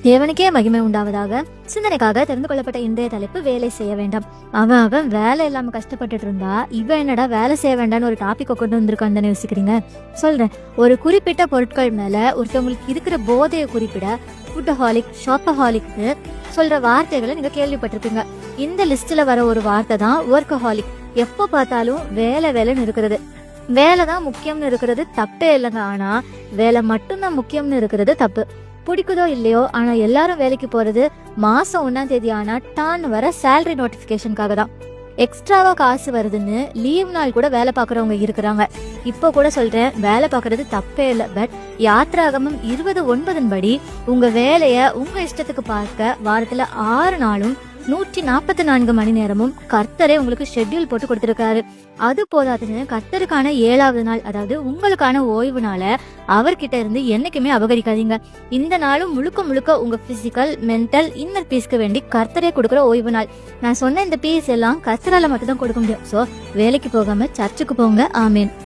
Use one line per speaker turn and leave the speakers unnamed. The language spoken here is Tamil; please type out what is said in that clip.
தேவனுக்கே மகிமை உண்டாவதாக. சிந்தனைக்காக தெரிந்து கொள்ளப்பட்ட இன்றைய தலைப்பு வேலை செய்ய வேண்டாம். அவன் வேலை இல்லாம கஷ்டப்பட்டுட்டு இருந்தா இவன் என்னடா வேலை செய்ய வேண்டாம்னு ஒரு டாபிக் கொண்டு வந்திருக்கான்னு யோசிக்கிறீங்க. சொல்றேன், ஒரு குறிப்பிட்ட பொருட்கள் மேல ஒருத்தவங்களுக்கு இருக்கிற போதையை குறிப்பிட ஃபுட்டஹாலிக், ஷாப்பஹாலிக்னு சொல்ற வார்த்தைகளை நீங்க கேள்விப்பட்டிருப்பீங்க. இந்த லிஸ்ட்ல வர ஒரு வார்த்தை தான் ஒர்க்கஹாலிக். எப்போ பார்த்தாலும் வேலை வேலைன்னு இருக்கிறது. வேலை தான் முக்கியம்னு இருக்கிறது தப்பே இல்லைங்க. ஆனா வேலை மட்டும்தான் முக்கியம்னு இருக்கிறது தப்பு. பிடிக்குதோ இல்லையோ, ஆனா எல்லாரும் வேலைக்கு போறது மாசம் 1ஆம் தேதி ஆனா டான் வர சேலரி நோட்டிபிகேஷனுக்காக தான். எக்ஸ்ட்ராவா காசு வருதுன்னு லீவ் நாள் கூட வேலை பார்க்கறவங்க இருக்கிறாங்க. இப்போ கூட சொல்றேன், வேலை பார்க்கறது தப்பே இல்லை. பட் யாத்ராகமம் 20:9 படி உங்க வேலைய உங்க இஷ்டத்துக்கு பார்க்க வாரத்துல 6 நாளும் 144 மணி நேரமும் கர்த்தரே உங்களுக்கு ஷெட்யூல் போட்டு கொடுத்திருக்காரு. அது போதாதுன்னு கர்த்தருக்கான 7வது நாள், அதாவது உங்களுக்கான ஓய்வு நாளை அவர்கிட்ட இருந்து என்னைக்குமே அபகரிக்காதீங்க. இந்த நாளும் முழுக்க முழுக்க உங்க பிசிக்கல், மென்டல், இன்னர் பீஸ்க்கு வேண்டி கர்த்தரே கொடுக்குற ஓய்வு நாள். நான் சொன்ன இந்த பீஸ் எல்லாம் கர்த்தரால மட்டும் தான் கொடுக்க முடியும். ஸோ வேலைக்கு போகாம சர்ச்சுக்கு போங்க. ஆமேன்.